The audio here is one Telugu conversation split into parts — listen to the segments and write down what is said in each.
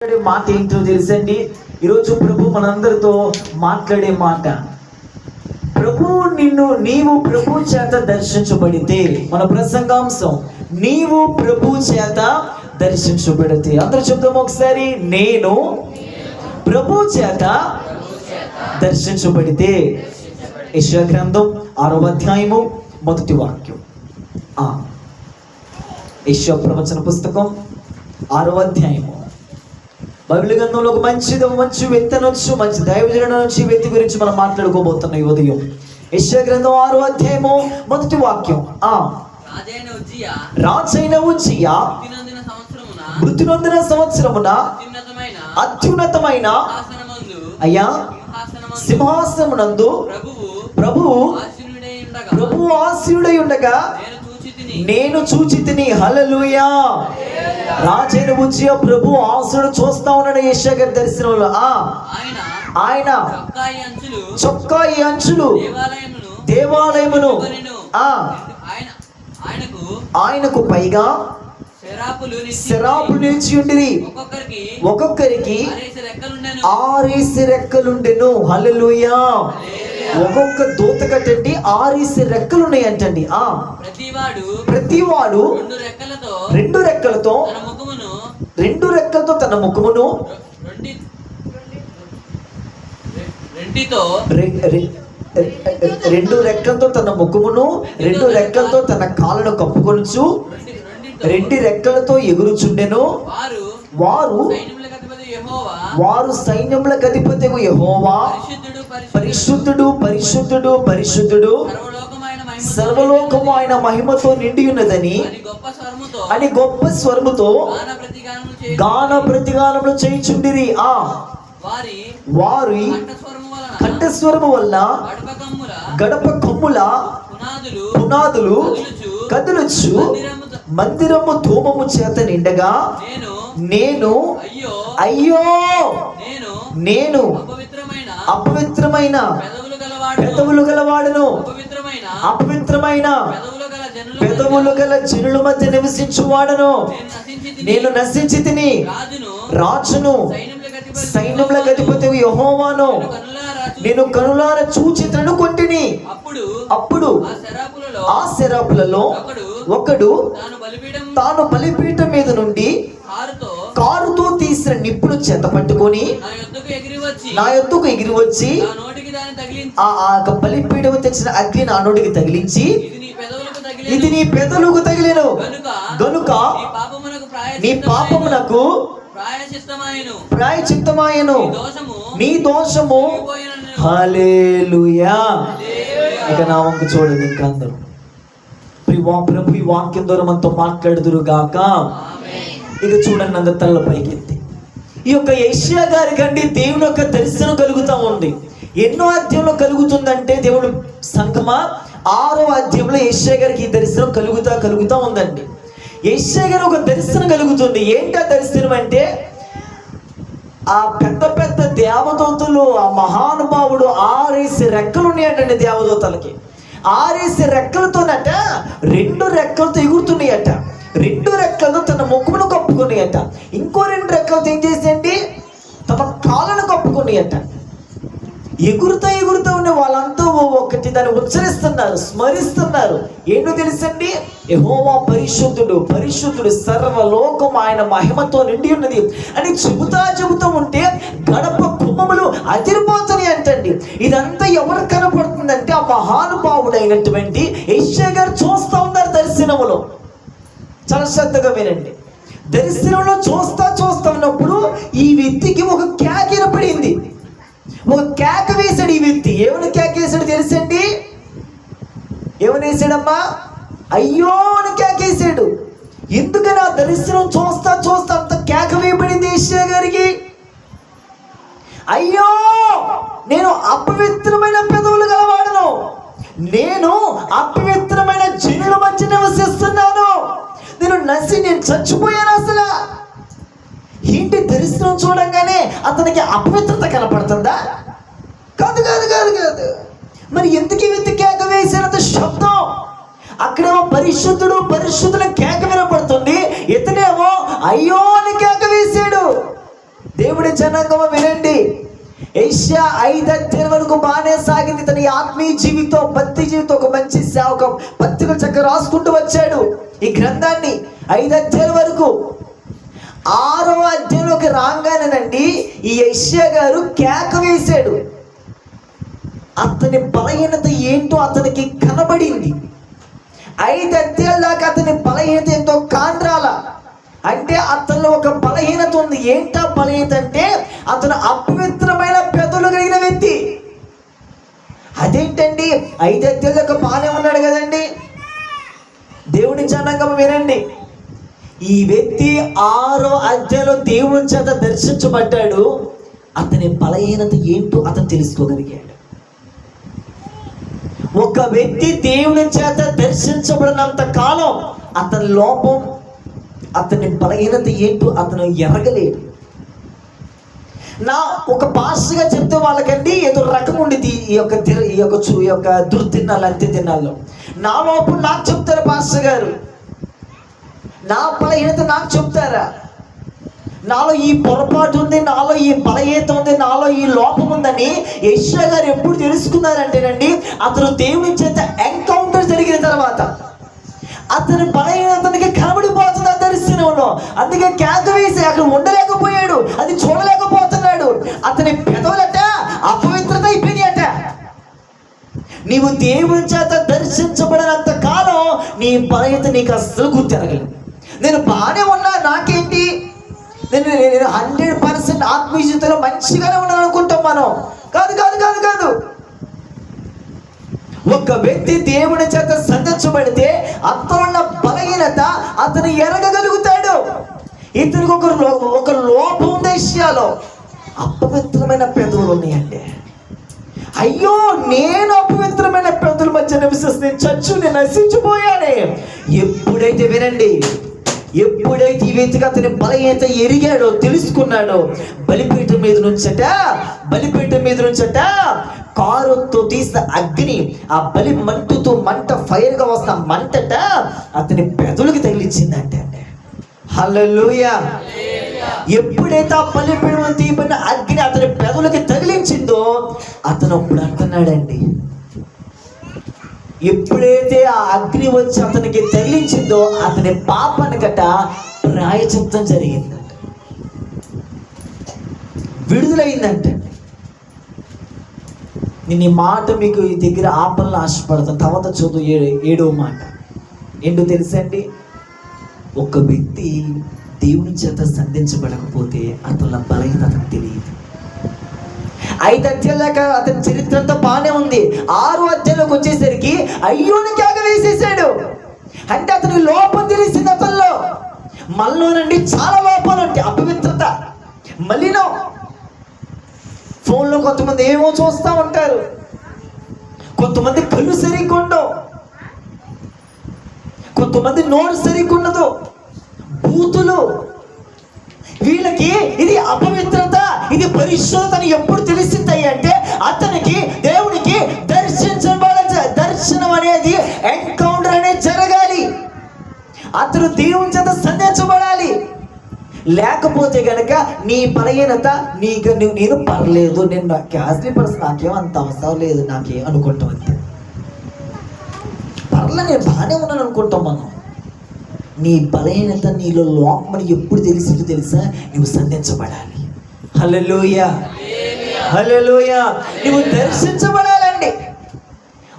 మాట ఏంటో తెలుసండి. ఈరోజు ప్రభు మనందరితో మాట్లాడే మాట, నీవు ప్రభు చేత దర్శించబడితే, మన ప్రసంగాంశం నీవు ప్రభు చేత దర్శించబడితే. అందరూ చెప్తాము ఒకసారి, నేను ప్రభు చేత దర్శించబడితే. యెషయా గ్రంథం 6వ అధ్యాయము 1వ వాక్యం. యెషయా ప్రవచన పుస్తకం 6వ అధ్యాయము. బైబిల్ గ్రంథంలో ఒక మంచి వ్యక్తి అనొచ్చు, మంచి దైవజనుడు అనొచ్చు. ఈ వ్యక్తి గురించి మనం మాట్లాడుకోబోతున్నాం ఈ ఉదయం. యెషయా గ్రంథం 6వ అధ్యాయము 1వ వాక్యం. రాజైన ఉజ్జియా మృతి నొందిన సంవత్సరమున అత్యున్నతమైన అయ్యా సింహాసనమునందు ప్రభువు ఆసీనుడై ఉండగా నేను చూచితిని. హల్లెలూయా. రాజైన ఉజ్జియా ప్రభు ఆసీనుడు చూస్తా ఉన్నాడు యెషయా గారి దర్శనంలో. ఆయన చొక్కాయి అంచులు దేవాలయమును ఆయనకు పైగా శరాపులు నిలిచి ఉండిరి. ఒక్కొక్కరికి 6 రెక్కలుండెను. హల్లెలూయా. ఒక్కొక్క దూత కట్టండి 6 రెక్కలు ఉన్నాయంటండి. ప్రతివాడు 2 రెక్కలతో తన ముఖమును 2 రెక్కలతో తన ముఖమును 2 రెక్కలతో తన కాళ్ళను కప్పుకొనుచు 2 రెక్కలతో ఎగురుచుండెను. వారు సైన్యములకు అధిపతియగు యెహోవా పరిశుద్ధుడు పరిశుద్ధుడు పరిశుద్ధుడు, సర్వలోకము ఆయన మహిమతో నిండి ఉన్నదని అని గొప్ప స్వరముతో గాన ప్రతిగానములు చేయుచుండిరి. వారి కంఠస్వరము వల్ల గడప కొమ్ముల పునాదులు కదులుచు మందిరము ధూమము చేత నిండగా నేను అయ్యో నేను అపవిత్రమైన పెదవులు గలవాడును, అపవిత్రమైన పెదవులు గల జనుల మధ్య నివసించువాడను. నేను నశించి తిని రాజును సైన్యములకు అధిపతియగు యెహోవాను నేను కనులార చూచితను కొంటిని. అప్పుడు ఆ శరాపులలో ఒకడు తాను బలిపీఠం మీద నుండి కారుతో తీసిన నిప్పును చేత పట్టుకొని నా యొద్దకు ఎగిరి వచ్చి ఆ బలిపీఠం తెచ్చిన అగ్ని నా నోటికి తగిలించి, ఇది నీ పెదవులకు తగిలేను గనుక నీ పాపమునకు ప్రాయశ్చిత్తమాయెను, నీ దోషము. హల్లెలూయా. ఇక నా వంక చూడండి. ఇంకా అందరూ ప్రభు ఈ వాక్యం ద్వారా మనతో మాట్లాడుదురు గాక. ఇక చూడండి, అందరు తల్ల పైకెత్తి. ఈ యొక్క యెషయా గారి కండి దేవుని యొక్క దర్శనం కలుగుతూ ఉంది. ఎన్నో అధ్యాయంలో కలుగుతుందంటే దేవుడు సంఘమా 6వ అధ్యాయంలో యెషయా గారికి ఈ దర్శనం కలుగుతా ఉందండి. యెషయా గారి ఒక దర్శనం కలుగుతుంది. ఏంటి ఆ దర్శనం అంటే, ఆ పెద్ద పెద్ద దేవదూతలు, ఆ మహానుభావుడు 6 రెక్కలు ఉన్నాయటండి దేవదూతలకి. 6 రెక్కలతోనట 2 రెక్కలతో ఎగురుతున్నాయట. 2 రెక్కలతో తన ముఖమును కప్పుకున్నాయట. ఇంకో 2 రెక్కలతో ఏం చేసేయండి, తమ కాళ్ళను కప్పుకున్నాయట. ఎగురుతా ఉన్న వాళ్ళంతా ఒకటి దాన్ని ఉచ్చరిస్తున్నారు, స్మరిస్తున్నారు. ఏంటో తెలుసండి, యెహోవా పరిశుద్ధుడు పరిశుద్ధుడు, సర్వలోకం ఆయన మహిమతో నిండి ఉన్నది అని చెబుతా ఉంటే గడప కుమ్మములు అదిరిపోతున్నాయి అంటండి. ఇదంతా ఎవరు కనపడుతుందంటే ఆ మహానుభావుడైనటువంటి యెషయా గారు చూస్తూ ఉన్నారు దర్శనములో. చాలా శ్రద్ధగా వినండి. దర్శనంలో చూస్తా ఉన్నప్పుడు ఈ వ్యక్తికి ఒక కేక వినపడింది. ఒక కేక వేశాడు ఈ వ్యక్తి. ఏమని కేక వేశాడు తెలుసండి? ఏమని వేసాడమ్మా? అయ్యో అని కేకేశాడు. ఎందుకని ఆ దర్శనం చూస్తా అంత కేక వేయబడింది యెషయా గారికి. అయ్యో, నేను అపవిత్రమైన పెదవులు గలవాడను, నేను అపవిత్రమైన జనుల మధ్య నివసిస్తున్నాను, నేను చచ్చిపోయాను. అసలు ఏంటి దర్శనం చూడంగానే అతనికి అపవిత్రత కనపడుతుందా? కాదు. మరి ఎందుకు వ్యక్తి కేక వేసినంత శబ్దం? అక్కడేమో పరిశుద్ధుడు కేక వినపడుతుంది, ఇతనేమో అయ్యో అని కేక వేశాడు. దేవుడి జనాంగం వినండి, యెషయా 5 అధ్యాయం వరకు బాగానే సాగింది. తన ఆత్మీయ జీవితం, భక్తి జీవితం, ఒక మంచి సేవకం, పత్రిక చక్కగా రాసుకుంటూ వచ్చాడు ఈ గ్రంథాన్ని 5 అధ్యాయం వరకు. 6వ అధ్యాయంలోకి రాగానేనండి ఈ యెషయా గారు కేక వేశాడు. అతని బలహీనత ఏంటో అతనికి కనబడింది. 5 అధ్యాయాల దాకా అతని బలహీనత ఏంటో కాండ్రాల. అంటే అతనిలో ఒక బలహీనత ఉంది. ఏంటా బలహీనత అంటే అతను అపవిత్రమైన పెదవులు కలిగిన వ్యక్తి. అదేంటండి, 5 అధ్యాయాల దాకా బాగానే ఉన్నాడు కదండి. దేవుని జనాంగం వినండి, ఈ వ్యక్తి 6వ అధ్యాయంలో దేవుని చేత దర్శించబడ్డాడు. అతని బలహీనత ఏంటో అతను తెలుసుకోగలిగాడు. ఒక వ్యక్తి దేవుని చేత దర్శించబడినంత కాలం అతని లోపం, అతని బలహీనత ఏంటో అతను ఎరగలేడు. నా ఒక భాషగా చెప్తే వాళ్ళకండి ఏదో రకం ఉండేది ఈ యొక్క దుర్తిన్నాళ్ళు, అంత్య తిన్నాళ్ళు. నా లోపం నాకు చెప్తారు పాస్టర్ గారు, నా బలహీనత నాకు చెప్తారా? నాలో ఈ పొరపాటు ఉంది, నాలో ఈ బలహీనత ఉంది, నాలో ఈ లోపం ఉందని యెషయా గారు ఎప్పుడు తెలుసుకున్నారంటేనండి, అతను దేవుని చేత ఎన్కౌంటర్ జరిగిన తర్వాత అతని బలహీనతనికి కనబడిపోతుంది ఆ దర్శనంలో. అందుకే కేక వేసి అక్కడ ఉండలేకపోయాడు, అది చూడలేకపోతున్నాడు. అతని పెదవులట అపవిత్రత అయిపోయినాయట. నీవు దేవుని చేత దర్శించబడినంత కాలం నీ బలహీనత నీకు అస్సలు గుర్తెరగలేదు. నేను బాగానే ఉన్నా, నాకేంటి, నేను 100% ఆత్మీయ జీవితంలో మంచిగానే ఉన్నాను అనుకుంటాం మనం. కాదు కాదు కాదు కాదు. ఒక వ్యక్తి దేవుని చేత సంధించబడితే అతనున్న బలహీనత అతను ఎరగగలుగుతాడు. ఇతనికి ఒక లోపం ఉంది విషయాలో, అపవిత్రమైన పెదవులు ఉన్నాయండి. అయ్యో, నేను అపవిత్రమైన పెదవుల మధ్య నివసిస్తే నేను నశించిపోయానే. ఎప్పుడైతే వినండి, ఎప్పుడైతే ఈ వ్యక్తిగా అతని బలహీనత ఎరిగాడో, తెలుసుకున్నాడో, బలిపీఠం మీద నుంచట కారుతో తీసిన అగ్ని, ఆ బలి మంటతో ఫైర్గా వస్తున్న మంటట అతని పెదవులకి తగిలించిందంట. హల్లెలూయా. ఎప్పుడైతే ఆ బలిపీఠం తీయబడిన అగ్ని అతని పెదవులకి తగిలించిందో అతను అప్పుడు అంటున్నాడండి, ఎప్పుడైతే ఆ అగ్ని వచ్చి అతనికి తగిలించిందో అతని పాపానికట ప్రాయచిత్తం జరిగిందంట, విడుదలైందంట. నేను ఈ మాట మీకు ఈ దగ్గర ఆపలను ఆశపడతాను. తర్వాత చదువు 7వ మాట ఏంటో తెలుసండి. ఒక వ్యక్తి దేవుని చేత సంధించబడకపోతే అతని బలహీనత అతనికి తెలియదు. 5 అధ్యాయాల దాకా అతని చరిత్ర అంతా బాగానే ఉంది. 6వ అధ్యాయంలోకి వచ్చేసరికి అయ్యోని కేక వేసేసాడు. అంటే అతని లోపం తెలిసింది అతనిలో. మనలోనండి చాలా లోపాలు ఉంటాయి. అపవిత్రత, మలినం. ఫోన్లో కొంతమంది ఏమో చూస్తూ ఉంటారు, కొంతమంది కళ్ళు సరిగ్గా ఉండవు, కొంతమంది నోరు సరిగ్గా ఉండదు, బూతులు. వీళ్ళకి ఇది అపవిత్రత, ఇది పరిశుద్ధత అని ఎప్పుడు తెలిసింది అంటే అతనికి దేవునికి దర్శనం అనేది, ఎన్కౌంటర్ అనేది జరగాలి. అతను దేవుని చేత సంధించబడాలి. లేకపోతే కనుక నీ బలహీనత నేను పర్లేదు, నేను క్యాస్లీ పర్సన్, నాకేం అంత అవసరం లేదు, నాకేం అనుకుంటాం అంతే, పర్లే నేను బాగానే ఉన్నాను అనుకుంటాం మనం. నీ బలహీనత, నీలో లోపమని ఎప్పుడు తెలిసిందో తెలుసా? నువ్వు సంధించబడాలి. హల్లెలూయా, హల్లెలూయా. నువ్వు దర్శించబడాలండి.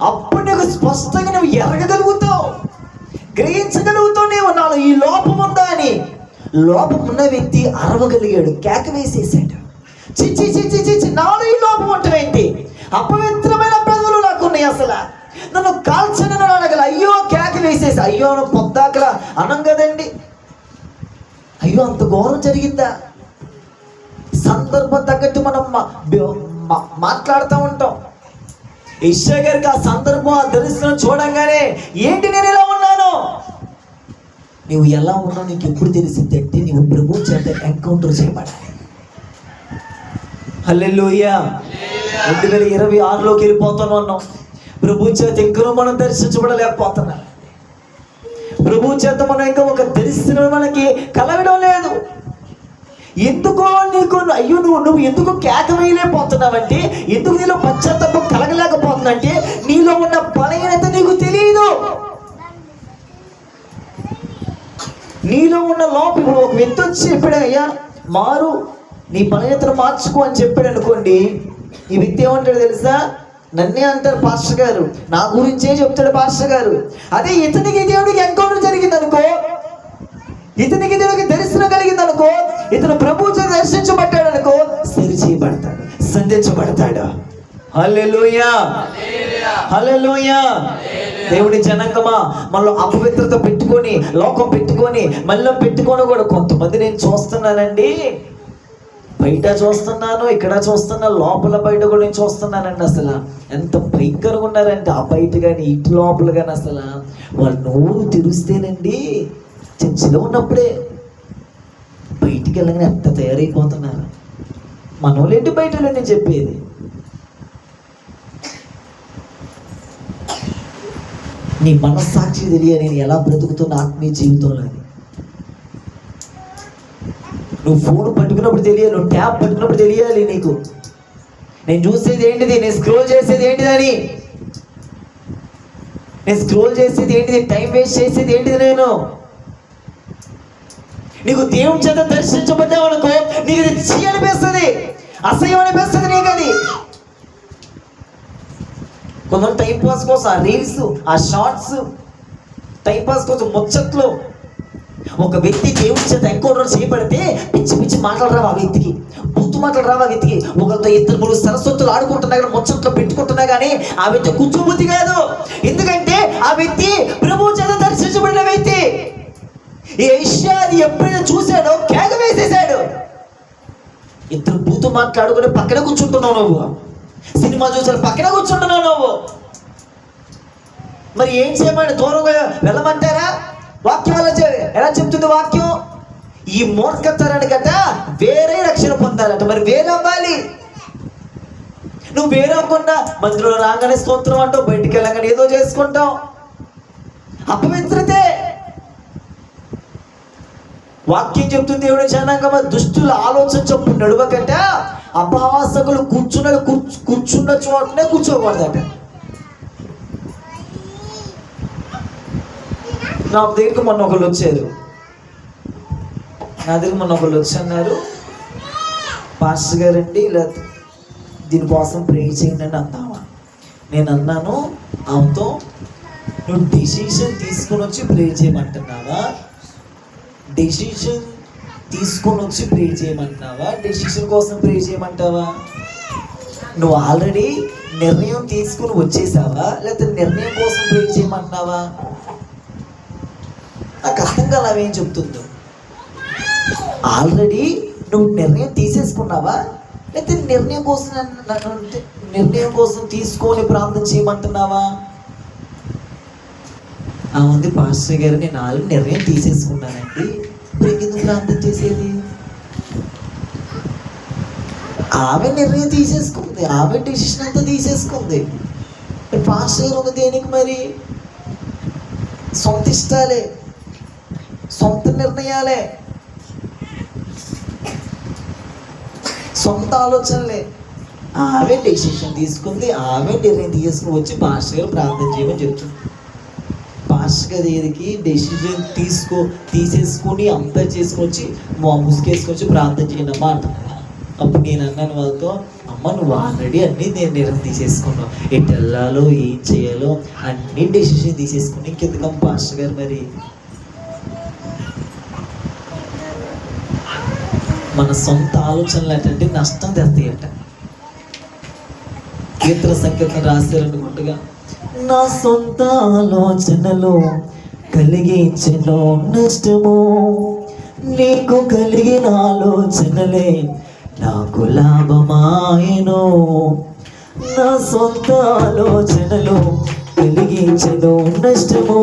అప్పుడు నీకు స్పష్టంగా నువ్వు ఎరగగలుగుతావు, గ్రహించగలుగుతావు. నీవు నాలో ఈ లోపం ఉందా అని. లోపం ఉన్న వ్యక్తి అరవగలిగాడు, కేక వేసేసాడు. చిచ్చి చిచ్చి చిచ్చి, నాలో ఈ లోపం ఉంటావేంటి? అపవిత్రమైన పెదవులు నాకున్నాయి, అసలు నన్ను కాల్చని అడగల. అయ్యో, కేక వేసేసి. అయ్యో పొద్దాకల అనం కదండి. అయ్యో, అంత ఘోరం జరిగిందా? సందర్భం తగ్గట్టు మనం మాట్లాడుతూ ఉంటాం. యెషయా గారికి ఆ సందర్భం, ఆ దర్శనం చూడంగానే ఏంటి నేను ఇలా ఉన్నాను, నువ్వు ఎలా ఉన్నావు నీకు ఎప్పుడు తెలిసింది అంటే నువ్వు ప్రభు చేత ఎన్కౌంటర్ చేయబడాలి. హల్లెలూయా. 2026లోకి వెళ్ళిపోతాను అన్నాం. ప్రభు చేత ఇంకా మనం దర్శించబడలేకపోతున్నా. ప్రభు చేత మనం ఇంకా ఒక దర్శనం మనకి కలగడం లేదు. ఎందుకో నీకు అయ్యో నువ్వు ఎందుకు కేక వేయలేకపోతున్నావంటే, ఎందుకు నీలో పశ్చాత్తాపం కలగలేకపోతుందంటే నీలో ఉన్న బలహీనత నీకు తెలియదు. నీలో ఉన్న లోపం. ఇప్పుడు ఒక వ్యక్తి వచ్చి చెప్పాడు, అయ్యా మారు, నీ బలహీనతను మార్చుకో అని చెప్పాడు అనుకోండి, ఈ వ్యక్తి ఏమంటాడు తెలుసా? నన్నే అంటారు పాస్టర్ గారు, నా గురించే చెప్తాడు పాస్టర్ గారు. అదే ఇతనికి దేవుడికి ఎన్కౌంటర్ జరిగింది అనుకో, ఇతనికి దేవుడికి దర్శనం కలిగింది అనుకో, ఇతను ప్రభు దర్శించబడ్డాడు అనుకో, సరి చేయబడతాడు, సంధించబడతాడు. హల్లెలూయా, హల్లెలూయా. దేవుడి జనాంగమా, మనలో అపవిత్రత పెట్టుకొని, లోకం పెట్టుకొని, మళ్ళీ పెట్టుకొని కూడా కొంతమంది నేను చూస్తున్నానండి, బయట చూస్తున్నాను, ఇక్కడ చూస్తున్నాను, లోపల బయట కూడా నేను చూస్తున్నానండి. అసలు ఎంత భయంకరంగా ఉన్నారంటే ఆ బయట కానీ ఇటు లోపల కానీ అసలు వాళ్ళు నోరు తెరిస్తేనండి, చర్చిలో ఉన్నప్పుడే బయటికి వెళ్ళగానే ఎంత తయారైపోతున్నారు. మనోళ్ళేంటి బయట నేను చెప్పేది. నీ మనస్సాక్షి తెలియ నేను ఎలా బ్రతుకుతున్న ఆత్మీయ జీవితంలో. నువ్వు ఫోన్ పట్టుకున్నప్పుడు తెలియాలి, నువ్వు ట్యాబ్ పట్టుకున్నప్పుడు తెలియాలి నీకు, నేను చూసేది ఏంటిది, నేను స్క్రోల్ చేసేది ఏంటిదని, నేను స్క్రోల్ చేసేది ఏంటిది, టైం వేస్ట్ చేసేది ఏంటిది. నీకు దేవుని చేత దర్శించబడ్డావు అనుకో, నీకు ఇది చీ అనిపిస్తుంది, అసహ్యం అనిపిస్తుంది నీకు. అది కొంచెం టైంపాస్ కోసం ఆ రీల్స్, ఆ షార్ట్స్, టైంపాస్ కోసం ముచ్చట్లు. ఒక వ్యక్తి దేవుడి చేత ఎన్కౌంటర్ చేయబడితే పిచ్చి పిచ్చి మాటలు రావు ఆ వ్యక్తికి, బూతు మాటలు రావు ఆ వ్యక్తికి. ఒకరితో ఇద్దరు మూడు సరస్వతులు ఆడుకుంటున్నా కానీ, ముచ్చట్లు పెట్టుకుంటున్నా కానీ ఆ వ్యక్తి కూర్చోబుద్ధి కాదు. ఎందుకంటే ఆ వ్యక్తి ప్రభు చేత దర్శించబడిన వ్యక్తి. ఈ యెషయా అది ఎప్పుడైనా చూశాడో కేక వేసేసాడు. ఇద్దరు బూతు మాట్లాడుకుని పక్కన కూర్చుంటున్నావు నువ్వు, సినిమా చూసారు పక్కన కూర్చుంటున్నావు నువ్వు. మరి ఏం చేయమని దూరంగా వెళ్ళమంటారా? వాక్యం ఎలా చెప్తుంది వాక్యం? ఈ మూర్ఖతరాన్ని గట వేరే రక్షణ పొందాలట. మరి వేరే అవ్వాలి. నువ్వు వేరే అవ్వకుండా మందిరంలో రాగానే స్తోత్రం అంటావు, బయటికి వెళ్ళగానే ఏదో చేసుకుంటావు, అపవిత్రతే. వాక్యం చెప్తుంది దేవుడి జనాంగమ, దుష్టుల ఆలోచన చొప్పున నడువకట అపహాసకులు కూర్చున్న చోటనే కూర్చోకూడదట. నా దగ్గరికి మొన్న ఒకళ్ళు వచ్చారు, అన్నారు, పాస్టర్ గారండి ఇలా దీనికోసం ప్రే చేయండి అని అందామా. నేను అన్నాను ఆమెతో, నువ్వు డెసిషన్ తీసుకొని వచ్చి ప్రే చేయమంటున్నావా, డెసిషన్ తీసుకొని వచ్చి ప్రే చేయమంటున్నావా, డెసిషన్ కోసం ప్రే చేయమంటావా? నువ్వు ఆల్రెడీ నిర్ణయం తీసుకుని వచ్చేసావా, లేకపోతే నిర్ణయం కోసం ప్రే చేయమంటున్నావా? నాకు అర్థం కాదు అవేం చెప్తుందో. ఆల్రెడీ నువ్వు నిర్ణయం తీసేసుకున్నావా, లేకపోతే నిర్ణయం కోసం తీసుకొని ప్రార్థన చేయమంటున్నావా? ఆ ఉంది పాస్టర్ గారు, నేను ఆల్రెడీ నిర్ణయం తీసేసుకున్నానండి, ఎందుకు ప్రార్థన చేసేది? ఆమె నిర్ణయం తీసేసుకుంది, ఆమె డిసిషన్ అంతా తీసేసుకుంది. పాస్టర్ గారు ఒక దేనికి మరి? సొంత ఇష్టాలే, సొంత నిర్ణయాలే, సొంత ఆలోచనలే. ఆమె డెసిషన్ తీసుకుంది, ఆమె నిర్ణయం తీసుకుని వచ్చి పాస్టర్ గారు ప్రార్థన చేయమని చెప్తుంది. పాస్టర్ గారి దగ్గరికి డెసిషన్ తీసేసుకొని అంతా చేసుకొని వచ్చి ముసుకేసుకొని వచ్చి ప్రార్థన చేయండి అమ్మా అంటున్నాను. అప్పుడు నేను అన్నాను వాళ్ళతో, అమ్మ నువ్వు ఆల్రెడీ అన్నీ నేను నిర్ణయం తీసేసుకున్నావు, ఎటు వెళ్ళాలో ఏం చేయాలో అన్నీ డెసిషన్ తీసేసుకుని ఇంకెందుకమ్మ పాస్టర్ గారు మరి? మన సొంత ఆలోచనలు అంటే నష్టం తెస్తాయట. కీర్తన సంకీర్తన రాశారనుకుంటుగా, నా సొంత ఆలోచనలు కలిగించెను నష్టము, నీకు కలిగిన ఆలోచనలే నాకు లాభమాయెను. నా సొంత ఆలోచనలు కలిగించెను నష్టము,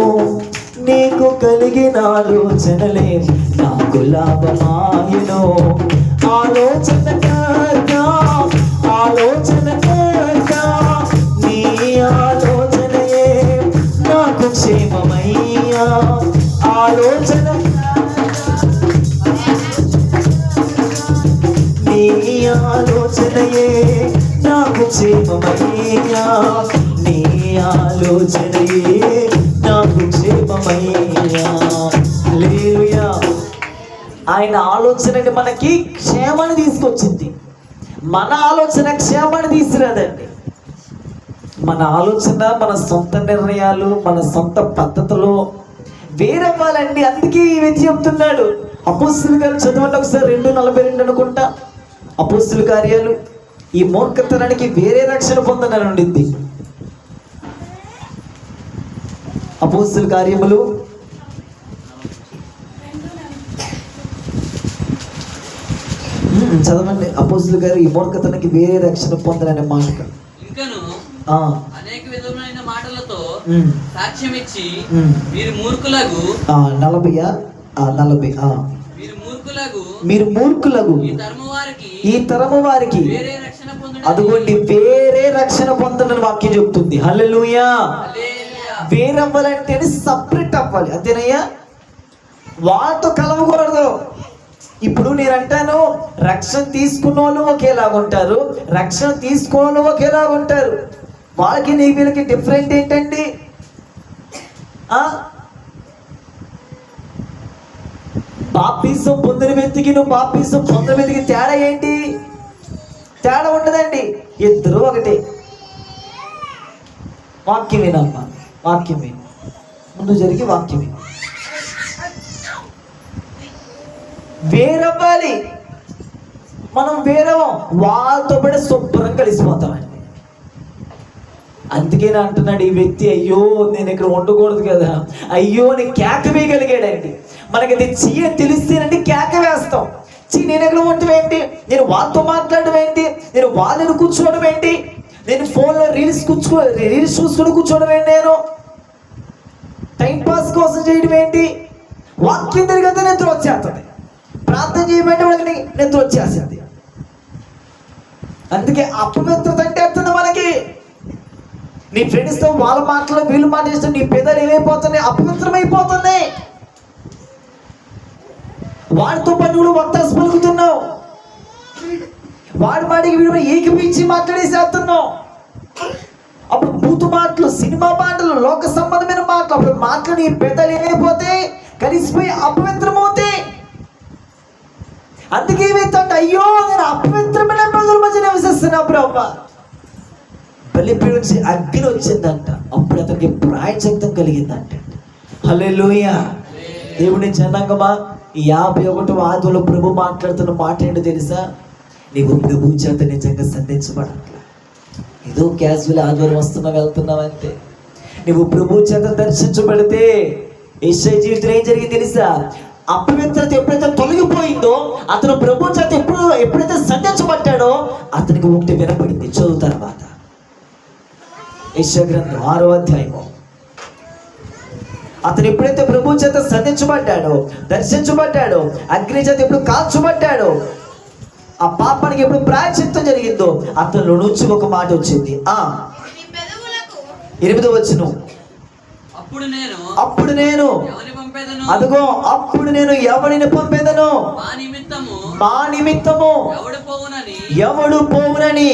నీకు కలిగిన ఆలోచనలే నాకు లాభమాయెను. ఆలోచన నీ ఆలోచనయే నాకు క్షేమమయ్యా. ఆలోచనయే నాకు క్షేమమయ్యా, నీ ఆలోచనయే నాకు క్షేమమయ్యా. హల్లెలూయా. ఆయన ఆలోచన మనకి క్షేమాన్ని తీసుకొచ్చింది. మన ఆలోచన క్షేమాన్ని తీసుకురాదండి. మన ఆలోచన, మన సొంత నిర్ణయాలు, మన సొంత పద్ధతులు వేరవ్వాలండి. అందుకే ఈ వ్యక్తి చెప్తున్నాడు. అపోస్తలుల కార్యాలు చదవండి ఒకసారి, 2:42 అనుకుంటా. అపోస్తలుల కార్యాలు. ఈ మూర్ఖతనానికి వేరే రక్షణ పొందనని ఉండింది. అపోస్తలుల కార్యములు చదవండి. అపోస్తలుల కార్యం ఈ మూర్ఖతనానికి వేరే రక్షణ పొందననే మాట. అనేక విధమైన మాటలతో సాక్ష్యం ఇచ్చి మీరు మూర్ఖులకు 40 మీరు మూర్ఖులకు ఈ తరము వారికి అదిగోండి వేరే రక్షణ పొందనని వాక్యం చెప్తుంది. హల్లెలూయా. వేరవ్వాలంటే సపరేట్ అవ్వాలి, అంతేనయ్యా. వాళ్ళతో కలవకూడదు. ఇప్పుడు నేను అంటాను, రక్షణ తీసుకున్న వాళ్ళు ఒకేలాగా ఉంటారు, రక్షణ తీసుకున్న వాళ్ళు ఒకేలాగా ఉంటారు. వాళ్ళకి నీ వీళ్ళకి డిఫరెంట్ ఏంటండి? బాప్తిసం పొందిన వ్యక్తికి నువ్వు బాప్తిసం పొందిన వ్యక్తికి తేడా ఏంటి? తేడా ఉండదండి, ఇద్దరు ఒకటే. వాక్యం వినమ్మా, వాక్యం విను. ముందు జరిగి వాక్యం విను. వేరవ్వాలి. మనం వేరే వాళ్ళతో కూడా శుభ్రం కలిసిపోతామండి. అందుకే నా అంటున్నాడు ఈ వ్యక్తి, అయ్యో నేను ఇక్కడ ఉండకూడదు కదా, అయ్యో నేను కేక వేయగలిగాడండి. మనకి అది చెయ్య తెలిస్తేనండి కేక వేస్తాం. నేను ఎక్కడ ఉండటం ఏంటి, నేను వాళ్ళతో మాట్లాడడం ఏంటి, నేను వాళ్ళని కూర్చోవడం ఏంటి, నేను ఫోన్లో రీల్స్ చూసుకొని కూర్చోవడం ఏంటి, నేను టైంపాస్ కోసం చేయడం ఏంటి. వాక్యం తిరిగితే నిద్ర వచ్చేస్తుంది, ప్రార్థన చేయమంటే వాళ్ళకి నిద్ర వచ్చేస్తుంది. అందుకే అపవిత్రత అంటే వస్తుంది మనకి. నీ ఫ్రెండ్స్తో వాళ్ళ మాటలు వీళ్ళు మాట్లాడిస్తే నీ పెదలు ఏమైపోతున్నాయి, అపవిత్రమైపోతుంది. వాడితో పాటు నువ్వు వత్తాసు పలుకుతున్నావు, వాడి మాటికి వీడు ఏకపించి మాట్లాడేసేస్తున్నావు. అప్పుడు బూతు మాటలు, సినిమా మాటలు, లోక సంబంధమైన మాటలు, అప్పుడు మాటలు నీ పెదలు ఏమైపోతే కలిసిపోయి అపవిత్రమవుతాయి. అందుకే ఏమైతే అయ్యో నేను అపవిత్రమైన ప్రజల మధ్య నివసిస్తున్నా ప్రభా. బలిపీఠం నుంచి అగ్ని వచ్చిందంట, అప్పుడు అతనికి ప్రాయశ్చిత్తం కలిగిందంట. హల్లెలూయా. దేవుని జనాంగమా, 51వ ఆదిలో ప్రభు మాట్లాడుతున్న మాట ఏంటో తెలుసా? నీవు ప్రభు చేత నిజంగా సంధించబడట్లా, ఏదో క్యాజువల్ ఆదివారం వస్తున్నావు వెళ్తున్నావు అంతే. నువ్వు ప్రభు చేత దర్శించబడితే యేసయ్య జీవితంలో ఏం జరిగింది తెలుసా? అపవిత్రత ఎప్పుడైతే తొలగిపోయిందో, అతను ప్రభు చేత ఎప్పుడైతే సంధించబడ్డాడో అతనికి ఒకటి వినపడింది. చదువు తర్వాత యెషయా గ్రంథం 6వ అధ్యాయము. అతను ఎప్పుడైతే ప్రభు చేత సంధించబడ్డాడో, దర్శించబడ్డాడో, అగ్ని చేత ఎప్పుడు కాల్చబడ్డాడో, ఆ పాపానికి ఎప్పుడు ప్రాయశ్చిత్తం జరిగిందో అతనిలో నుంచి ఒక మాట వచ్చింది. 8వ వచనం. అప్పుడు నేను అదిగో అప్పుడు నేను ఎవరిని పంపేదను, మా నిమిత్తము ఎవడు పోవునని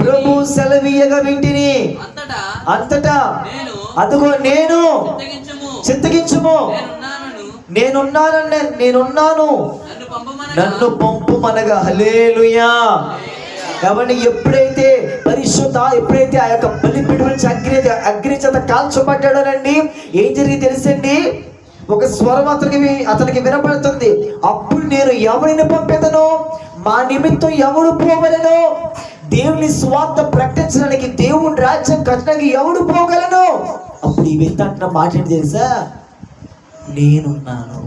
ప్రభు సెలవీయగా వింటిని. అంతటా అదిగో నేను చింతగించుము, నేనున్నాను, నన్ను పంపుమనగా. హల్లెలూయా. ఎవరిని ఎప్పుడైతే ఎప్పుడైతే ఆ యొక్క బలిపీఠం నుంచి అగ్ని చేత కాల్చబడ్డాడోనండి, ఏం జరిగి తెలుసండి? ఒక స్వరం అతనికి వినపడుతుంది. అప్పుడు నేను ఎవరిని పంపేదను, మా నిమిత్తం ఎవడు పోగలను, దేవుని స్వార్థ ప్రకటించడానికి, దేవుని రాజ్యం కట్టడానికి ఎవడు పోగలను. అప్పుడు ఈ వ్యక్తి అంటున్న మాట ఏంటి తెలుసా? నేనున్నాను.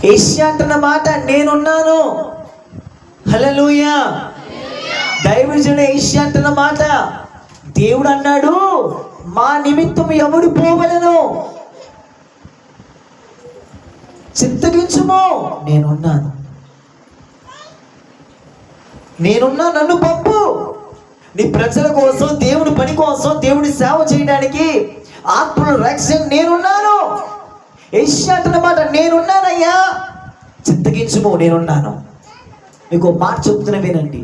యేషయా అంటున్న మాట నేనున్నాను. హల్లెలూయా. దైవజనుడు యేషయా అంటున్న మాట, దేవుడు అన్నాడు మా నిమిత్తం ఎవడు పోవలను, చింతగించుము, నేనున్నాను, నన్ను పంపు. నీ ప్రజల కోసం, దేవుని పని కోసం, దేవుని సేవ చేయడానికి, ఆత్మల రక్షణ నేనున్నాను. యేషయా అంటున్న మాట నేనున్నానయ్యా, నిజము, నేనున్నాను. మీకు ఒక మాట చెప్తున్నా వినండి.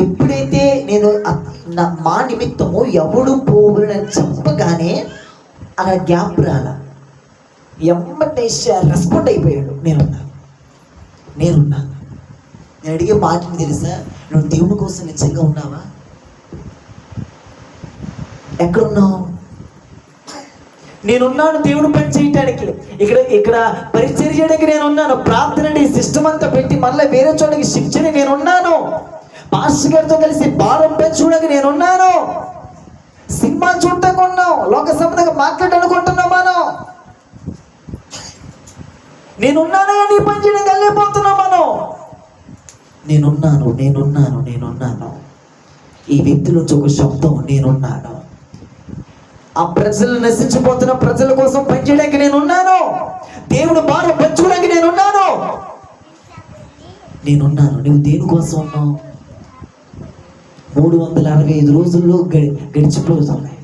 ఎప్పుడైతే నేను మా నిమిత్తము ఎవడు పోవులని చెప్పగానే అక్కడ గ్యాప్ రాల, ఎమ్మటే రెస్పాండ్ అయిపోయాడు. నేనున్నాను. నేను అడిగే మాటని తెలుసా, నువ్వు దేవుని కోసం నిజంగా ఉన్నావా? ఎక్కడున్నావు? నేనున్నాను దేవుని పని చేయటానికి, ఇక్కడ పరిచయం చేయడానికి నేనున్నాను. ప్రార్థన సిస్టమ్ అంతా పెట్టి మళ్ళీ వేరే చోటకి షిఫ్ట్ చేయడానికి నేనున్నాను. పాస్టర్ గారితో కలిసి భారం పెంచుకోవడానికి నేనున్నాను. సినిమాలు చూడటానికి ఉన్నాం, లోక సంబంధంగా మాట్లాడాలనుకుంటున్నాం మనం. నేనున్నాను నీ పని చేయడానికి వెళ్ళిపోతున్నాం మనం. నేనున్నాను. ఈ వ్యక్తి నుంచి ఒక శబ్దం, నేనున్నాను. ఆ ప్రజలు నశించిపోతున్న ప్రజల కోసం పనిచేయడానికి నేనున్నాను. దేవుడు భారం పంచుకోవడానికి నేనున్నాను. నువ్వు దేని కోసం ఉన్నావు? 365 రోజుల్లో గడిచిపోతున్నాయి.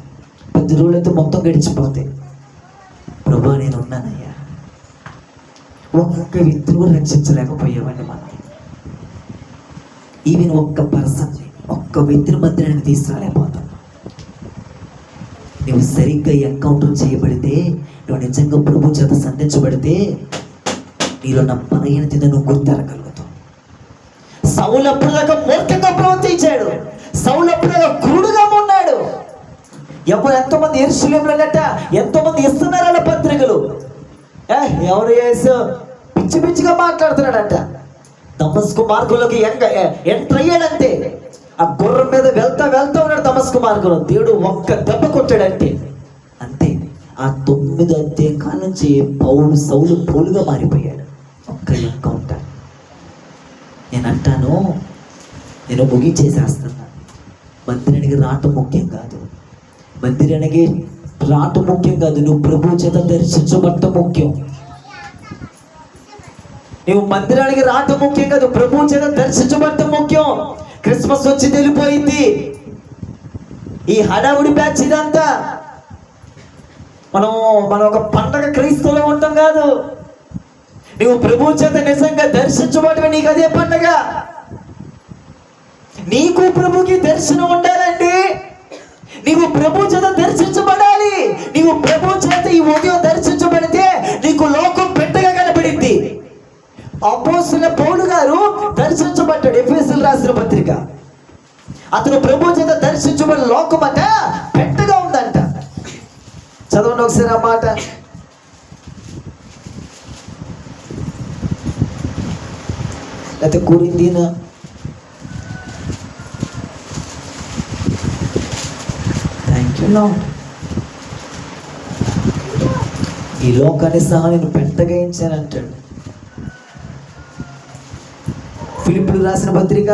10 రోజులైతే మొత్తం గడిచిపోతాయి. ప్రభా నేనున్నానయ్యా. ఒక్కొక్క వ్యక్తిని కూడా రక్షించలేకపోయామండి మనం. ఈవెన్ ఒక్క వ్యక్తిని మధ్య నేను తీసుకురాలేకపోతాను. నువ్వు సరిగ్గా ఎన్కౌంటర్ చేయబడితే, నువ్వు నిజంగా ప్రభు చేత సంధించబడితే నీలో నా బలహీనత నువ్వు గుర్తెరగలుగుతావు. సౌలు అప్పుడుదాకా మూర్ఖంగా ప్రవర్తించాడు. సౌలు అప్పుడుదాకా క్రూడుగా ఉన్నాడు. ఎంతోమంది యెరూషలేములోనట ఎంతోమంది ఇస్తున్నారు అలా పత్రికలు. ఎవరు యేసు పిచ్చిగా మాట్లాడుతున్నాడంట. దమస్కు మార్గంలోకి ఎంటర్ అయ్యాడంతే. ఆ గుర్రం మీద వెళ్తా ఉన్నాడు దమస్కు మార్గంలో. దేవుడు ఒక్క దెబ్బ కొట్టాడంటే అంతే. ఆ 9 అధ్యాయం నుంచి సౌలు పౌలుగా మారిపోయాడు. ఒక్క ఎన్కౌంటర్. నేను ముగించేసేస్తున్నా. మందిరానికి రావటం ముఖ్యం కాదు. నువ్వు ప్రభు చేత దర్శించబడటం ముఖ్యం. నువ్వు మందిరానికి రావటం ముఖ్యం కాదు, ప్రభు చేత దర్శించబడటం ముఖ్యం. క్రిస్మస్ వచ్చి వెళ్ళిపోయింది. ఈ హడావుడి బ్యాచ్ ఇదంతా మనం ఒక పండగ క్రైస్తవులో ఉంటాం కాదు. నువ్వు ప్రభు చేత నిజంగా దర్శించబడమే, నీకు అదే పండగ. నీకు ప్రభుకి దర్శనం ఉండాలండి. నీవు ప్రభు చేత దర్శించబడాలి. నీవు ప్రభు చేత ఈ ఉదయం దర్శించబడితే నీకు లోకం పెట్టగా కనబడింది. అపోస్తలుడైన పౌలు గారు దర్శించబడ్డాడు. ఎఫెసీయులకు రాసిన పత్రిక. అతను ప్రభు చేత దర్శించబడిన లోకం అంట పెట్టగా ఉందంట. చదవండి ఒకసారి ఆ మాట. లేకపోతే కొరింథీనా, ఈ లోకాన్ని సహా నేను పెంటగా ఇచ్చానంటాడు. ఫిలిప్పీయులకు రాసిన పత్రిక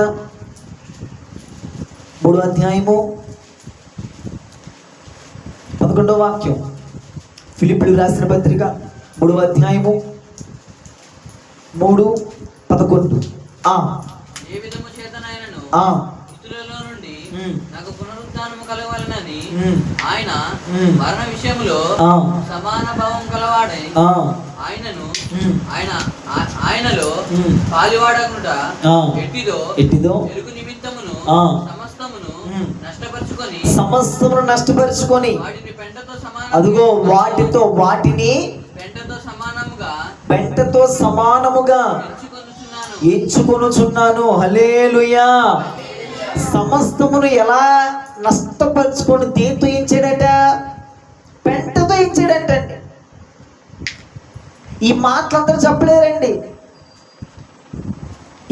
3వ అధ్యాయము 11వ వాక్యం. ఫిలిప్పీయులకు రాసిన పత్రిక 3వ అధ్యాయము 3:11. ఏ విధము చేతనైనను మృతులలో నుండి నాకు పునరుత్థానము కలగాలనని ఆయన మరణ విషయములో సమాన భావం కలవాడై ఆయనలో పాలివాడకుట ఎట్టిదో ఎరుగు నిమిత్తమును సమస్తమును నష్టపరుచుకొని వాటిని పెంటతో సమానముగా ఎంచుకొనుచున్నాను. హల్లెలూయా. సమస్తమును ఎలా నష్టపరుచుకొని దేంతో ఇచ్చాడట? పెంటతో ఇచ్చాడంట. ఈ మాటలు అందరూ చెప్పలేరండి.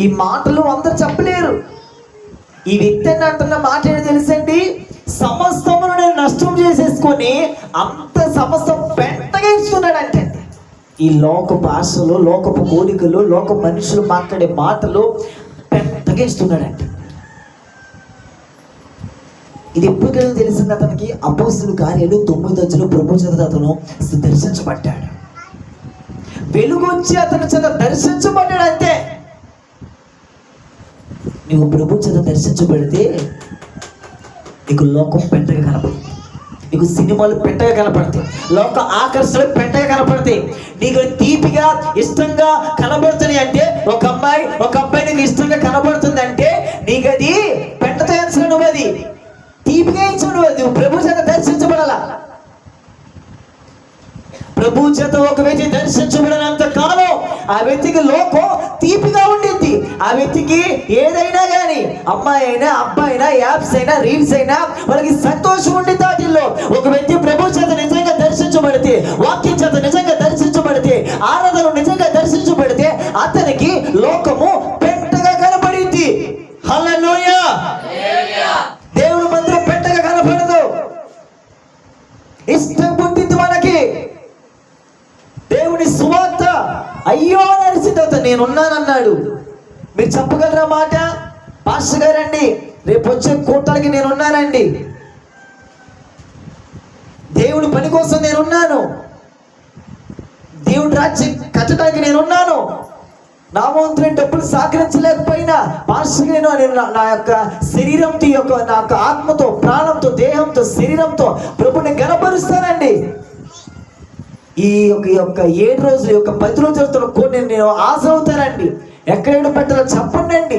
ఈ మాటలు అందరూ చెప్పలేరు. ఈ వ్యక్తి అని అంటున్న మాట ఏంటి తెలుసండి? సమస్తమును నేను నష్టం చేసేసుకొని అంత సమస్తం పెంటగా ఇస్తున్నాడంటే. ఈ లోక భాషలు, లోకపు కోరికలు, లోక మనుషులు మాట్లాడే మాటలు పెంటగా ఇస్తున్నాడంటే. ఇది ఎప్పుడు తెలిసింది అతనికి? అపోస్తలుల కార్యాలు 9 ప్రభు చేత అతను దర్శించబడ్డాడు. వెలుగు వచ్చి అతని చేత దర్శించబడ్డాడు అంతే. నువ్వు ప్రభు చేత దర్శించబడితే నీకు లోకం పెంటగా కనపడుతుంది. నీకు సినిమాలు పెంటగా కనపడతాయి, లోక ఆకర్షణలు పెంటగా కనపడతాయి. నీకు తీపిగా ఇష్టంగా కనబడుతుంది అంటే ఒక అబ్బాయి నీకు ఇష్టంగా కనబడుతుంది అంటే నీకు అది పెంటతో ఎంచడం, నువ్వు అది తీపిగా ఎంచడం, నువ్వు ప్రభు చేత దర్శించబడాల. ప్రభు చేత ఒక వ్యక్తి దర్శించబడినంత కాలం ఆ వ్యక్తికి లోకం తీపిగా ఉండింది. ఆ వ్యక్తికి ఏదైనా కానీ, అమ్మాయి అయినా అబ్బాయి అయినా, యాప్స్ అయినా రీల్స్ అయినా, వాళ్ళకి సంతోషం ఉండింది. వాటిల్లో ఒక వ్యక్తి ప్రభు చేత నిజంగా దర్శించబడితే, వాక్యం చేత నిజంగా దర్శించబడితే, ఆరాధన నిజంగా దర్శించబడితే అతనికి లోకము పెంటగా కనబడింది. హల్లెలూయా. దేవుని మందిరం పెంటగా కనపడదు, ఇష్టం పుట్టింది మనకి. దేవుని సువార్త అయ్యో నడిచిన తర్వాత నేనున్నానన్నాడు. మీరు చెప్పగలరా మాట? పాస్టర్ గారండి రేపు వచ్చే కూటాలకి నేనున్నానండి, దేవుడి పని కోసం నేనున్నాను, దేవుడి రాజ్యం కట్టడానికి నేనున్నాను. నా వంతు డబ్బులు సహకరించలేకపోయినా పాస్టర్ నేను నా యొక్క శరీరంతో, నా యొక్క ఆత్మతో, ప్రాణంతో, దేహంతో, శరీరంతో ప్రభుని గణపరుస్తానండి. ఈ యొక్క 7 రోజులు, ఈ యొక్క 10 రోజులతో కొన్ని నేను ఆశ అవుతానండి. ఎక్కడేడు పెట్టాలో చెప్పండి అండి,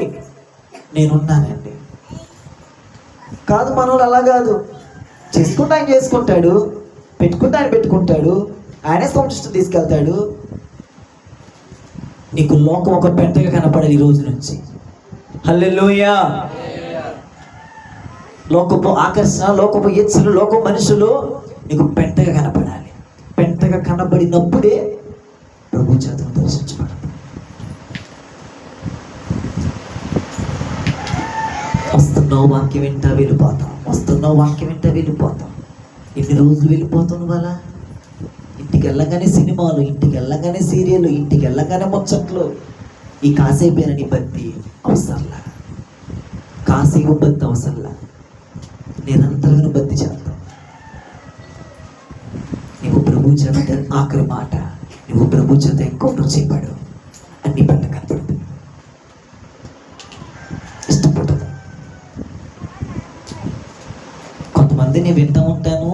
నేనున్నానండి. కాదు, మనోడు అలా కాదు. చేసుకుంటే ఆయన చేసుకుంటాడు, పెట్టుకుంటే ఆయన పెట్టుకుంటాడు, ఆయనే సంతృష్టి తీసుకెళ్తాడు. నీకు లోకం ఒక పెంటగా కనపడాలి ఈ రోజు నుంచి. హల్లెలూయా. లోకపు ఆకర్షణ, లోకపు ఇచ్చలు, లోకపు మనుషులు నీకు పెంటగా కనపడాలి. పెంటగా కనబడినప్పుడే ప్రభు చేతను దర్శించబడదు. వస్తున్నావు వాక్యం వింటా వెళ్ళిపోతాం, వస్తున్నావు వాక్యం వింటా వెళ్ళిపోతాం. ఎన్ని రోజులు వెళ్ళిపోతాను వాళ్ళ? ఇంటికి వెళ్ళగానే సినిమాలు, ఇంటికి వెళ్ళగానే సీరియల్, ఇంటికి వెళ్ళగానే ముచ్చట్లు. ఈ కాసేపేనని బద్ది అవసరంలా, కాసేపు బద్ది అవసరంలా, నిరంతరంగా బద్ది చేద్దాం. నువ్వు ప్రభు చేత ఆఖరి మాట, నువ్వు ప్రభు చేత ఎన్కౌంటర్ చేయబడు, అన్ని పంట కనపడదు, ఇష్టపడదు. కొంతమంది నేను వింటూ ఉంటాను,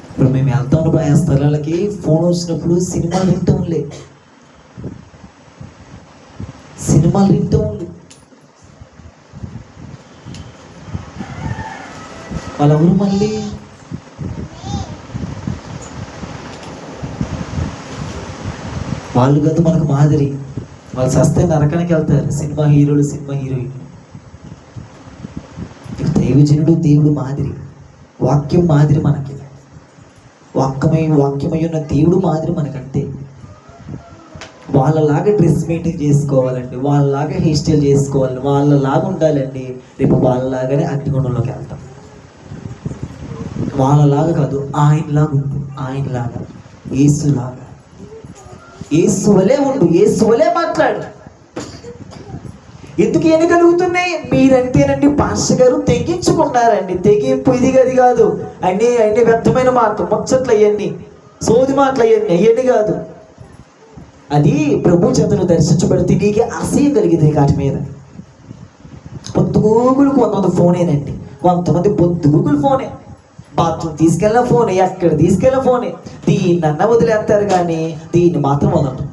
ఇప్పుడు మేము వెళ్తా ఉన్నప్పుడు ఆ స్థలాలకి ఫోన్ వచ్చినప్పుడు సినిమాలు వింటూ ఉండలే, సినిమాలు వింటూ ఉండి వాళ్ళెవరు మళ్ళీ వాళ్ళు కాదు మనకు మాదిరి. వాళ్ళు చస్తే నరకానికి వెళ్తారు, సినిమా హీరోలు, సినిమా హీరోయిన్. దైవజనుడు దేవుడు మాదిరి, వాక్యం మాదిరి మనకి, వాక్యమై ఉన్న దేవుడు మాదిరి మనకంటే. వాళ్ళలాగా డ్రెస్ మెయింటైన్ చేసుకోవాలండి, వాళ్ళలాగా హెయిర్ స్టైల్ చేసుకోవాలి, వాళ్ళలాగా ఉండాలండి. రేపు వాళ్ళలాగానే అగ్నిగుండంలోకి వెళ్తాం. వాళ్ళలాగా కాదు, ఆయనలాగా ఉండు, ఆయనలాగా, యేసులాగా, యేసువలే ఉండు, యేసువలే మాట్లాడు. ఎందుకు ఏమి కలుగుతున్నాయి? మీరంటేనండి పాస్టర్ గారు తెగించుకున్నారండి. తెగింపు ఇది గది కాదు, అన్నీ వ్యర్థమైన మాటలు, ముచ్చట్లు, అవన్నీ సోది మాటలు, అవన్నీ కాదు. అది ప్రభు చేతను దర్శించబడితే నీకే అసహ్యం కలిగింది వాటి మీద. పొద్దుగూగులు కొంతమంది ఫోనేనండి, కొంతమంది పొద్దుగూగులు ఫోనే, బాత్రూమ్ తీసుకెళ్ళిన ఫోనే, ఎక్కడ తీసుకెళ్ళిన ఫోనే. దీన్నన్న వదిలేస్తారు కానీ దీన్ని మాత్రం వదలరు.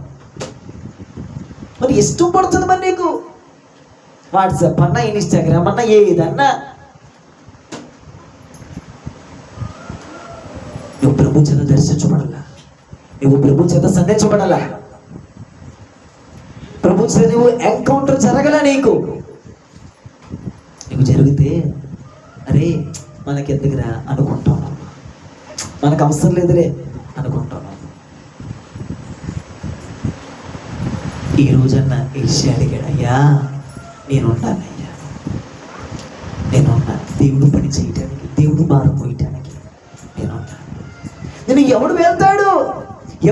మరి ఇష్టం పడుతుంది మరి నీకు, వాట్సాప్ అన్నా, ఇన్స్టాగ్రామ్ అన్నా, ఏదన్నా. నువ్వు ప్రభు చేత దర్శించబడాలా, నువ్వు ప్రభు చేత సంధించబడాలా, ప్రభు చేత నువ్వు ఎన్కౌంటర్ జరగల. నీకు జరిగితే అరే మనకి ఎందుకురా అనుకుంటాను, మనకు అవసరం లేదులే అనుకుంటాను. ఈ రోజన్నా ఏషియా అడిగాడు, అయ్యా నేనున్నానయ్యా, నేనున్నాను దేవుడు పని చేయటానికి, దేవుడు భారం పోయటానికి నేనున్నాను. నేను ఎవరు వెళ్తాడు,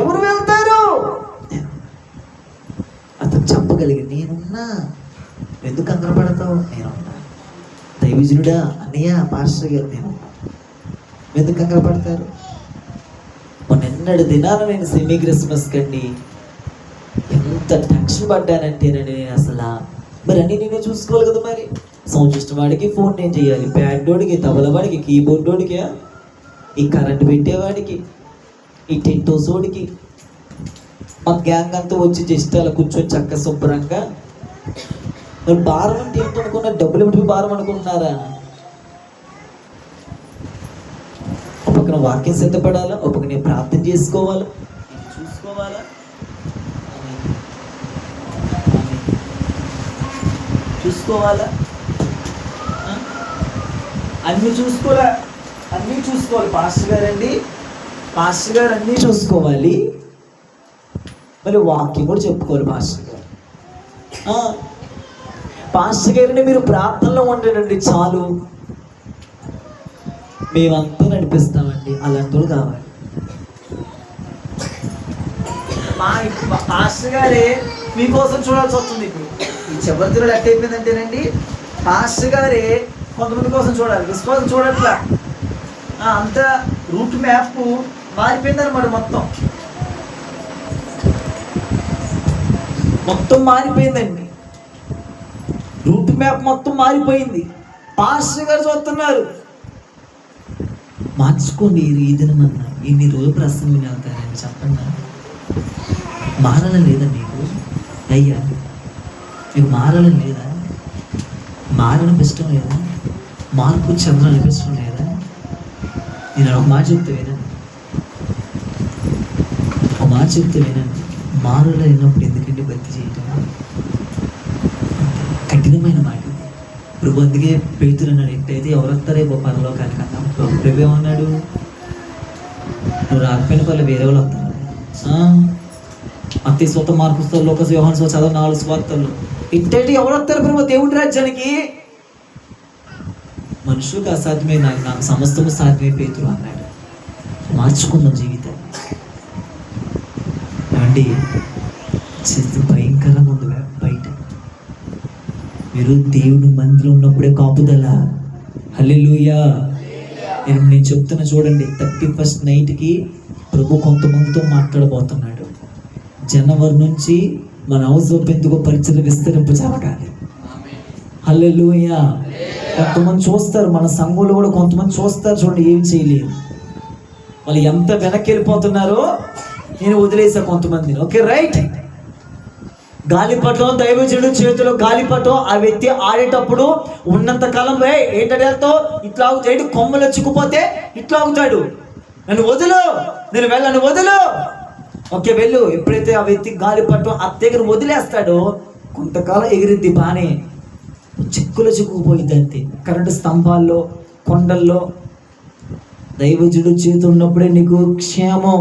ఎవరు వెళ్తారు? అతను చెప్పగలిగి నేనున్నా, ఎందుకు కంగారపడతావు, నేనున్నా. దైవజనుడా, అన్నయ్య, పాస్టర్ గారు, నేనున్నా, ఎందుకు కంగారపడతారు? మొన్నెన్నడు దినాలు నేను సెమీ క్రిస్మస్ కండి ఎంత టెన్షన్ పడ్డానంటేనండి, నేను అసలు మరి అన్నీ నేనే చూసుకోవాలి కదా. మరి సౌండ్ సిస్టమ్ వాడికి ఫోన్ నేను చేయాలి, ప్యాడ్ వాడికి, తబల వాడికి, కీబోర్డ్ వాడికి, ఈ కరెంట్ పెట్టేవాడికి, ఈ టెంట్ హౌస్ వాడికి, మా గ్యాంగ్ అంతా వచ్చి జస్ట్ అలా కూర్చొని చక్క శుభ్రంగా. మరి భారం అంటే ఏంటనుకున్నారు? డబ్బులు పెట్టి భారం అనుకుంటున్నారా? ఒక పక్కన వాక్యం సిద్ధపడాలా, ఒక పక్కన నేను ప్రార్థన చేసుకోవాలా, చూసుకోవాలా. చూసుకోవాలా, అన్నీ చూసుకోవాలి. పాస్టర్ గారండి, పాస్టర్ గారు అన్నీ చూసుకోవాలి. మరి వాక్యం కూడా చెప్పుకోవాలి. పాస్టర్ గారు, పాస్టర్ గారిని మీరు ప్రార్థనలో ఉండేనండి చాలు, మేమంతా నడిపిస్తామండి. అలాంటి వాళ్ళు కావాలి. మా పాస్టర్ గారే మీకోసం చూడాల్సి వస్తుంది. ఇప్పుడు ఈ చివరి తిరుగుడు ఎట్టయిపోయిందంటేనండి, పాస్టర్ గారే కొంతమంది కోసం చూడాలి, విశ్వాసం చూడట్లా. అంత రూట్ మ్యాప్ మారిపోయిందన్నమాట. మొత్తం మారిపోయిందండి. రూట్ మ్యాప్ మొత్తం మారిపోయింది. పాస్టర్ గారు చూస్తున్నారు. మార్చుకోండి. ఈ దినమన్నా ఇన్ని రోజులు ప్రసంగం విని వెళ్తారని చెప్పండి. మారాలని లేదా మీకు? అయ్యా మీకు మారాలని లేదా? మారడం ఇష్టం లేదా? మార్పు చెందాలని ఇష్టం లేదా? నేను ఒక మాట చెప్తే వినండి, ఒక మాట చెప్తే వినండి. మారలేనప్పుడు ఎందుకంటే భక్తి చేయటం కఠినమైన మాట. ప్రభు అందుకే పెడుతున్నాడు, ఎట్టయితే ఎవరు వస్తారేమో పరలోకానికి అన్నా. ప్రభు ఏమన్నాడు? నువ్వు రాకపోయిన పనులు వేరే వాళ్ళు వస్తారు. అతి స్వత మార్పుతో లోక యోహాను చదవ 4 స్వార్థలు ఇట్టేటి ఎవరు వస్తారు ప్రభు దేవుడి రాజ్యానికి? మనుషులకు అసాధ్యమే, నాకు సమస్తము సాధ్యమే పేతురు అన్నాడు. మార్చుకుందాం జీవితం అండి. భయంకరంగా ఉంది బయట. మీరు దేవుడు మందిలో ఉన్నప్పుడే కాపుదల. హల్లెలూయా. నేను చెప్తున్నా చూడండి, 31st నైట్కి ప్రభు కొంతమందితో మాట్లాడబోతున్నాడు. జనవరి నుంచి మన హౌస్ ఎందుకో పరిచయం విస్తరింపు జరగాలి. హల్లెలూయా. కొంతమంది చూస్తారు, మన సంఘంలో కూడా కొంతమంది చూస్తారు. చూడండి, ఏం చేయలేదు. వాళ్ళు ఎంత వెనక్కి వెళ్ళిపోతున్నారో నేను వదిలేసా కొంతమందిని. Okay right. గాలిపటం, దైవజనుడు చేతిలో గాలిపటం, ఆ వ్యక్తి ఆడేటప్పుడు ఉన్నంత కాలం ఏంటంటే ఇట్లా ఆగుతాడు. కొమ్మలు చిక్కుపోతే ఇట్లా ఆగుతాడు. నన్ను వదులు, నేను వెళ్ళను, వదులు. ఓకే వెళ్ళు. ఎప్పుడైతే ఆ వ్యక్తి గాలిపటం ఆ దగ్గర వదిలేస్తాడో కొంతకాలం ఎగిరిద్ది బానే, చిక్కుకుపోయింది అంతే. కరెంటు స్తంభాల్లో, కొండల్లో దైవజుడు చేతులు ఉన్నప్పుడే నీకు క్షేమం.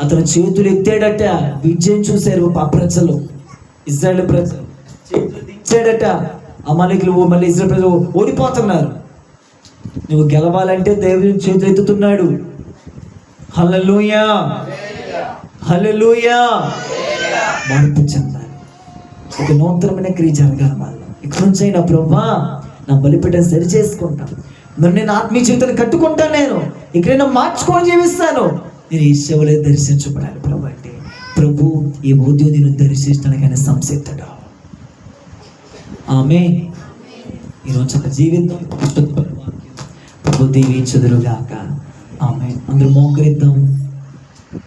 అతను చేతులు ఎత్తాడట, విజయం చూశారు ఆ ప్రజలు, ఇజ్రాయేల్ ప్రజలు. చేతులు దించాడట, అమాలేకులు మళ్ళీ ఇజ్రాయేల్ ప్రజలు ఓడిపోతున్నారు. నువ్వు గెలవాలంటే దేవుని చేతులు ఎత్తుతున్నాడు. హల్లెలూయా, హల్లెలూయా. మార్పు చెందాలి. ఒక నూతనమైన క్రియ జరగాలి. మళ్ళీ ఇక్కడ నుంచి అయినా ప్రభువా నా బలిపీఠం సరి చేసుకుంటా, మరి నేను ఆత్మీయ జీవితాన్ని కట్టుకుంటాను, నేను ఇక్కడ మార్చుకొని జీవిస్తాను. నేను ఈ సేవలే దర్శించబడాలి ప్రభు అంటే, ప్రభు ఈ ఉద్యోగం నేను దర్శించడానికైనా సంసిద్ధుడు. ఆమె ఈరోజు ఒక జీవితం ప్రభు దీవించుదురుగాక. ఆమె అందరూ మోకరిద్దాం.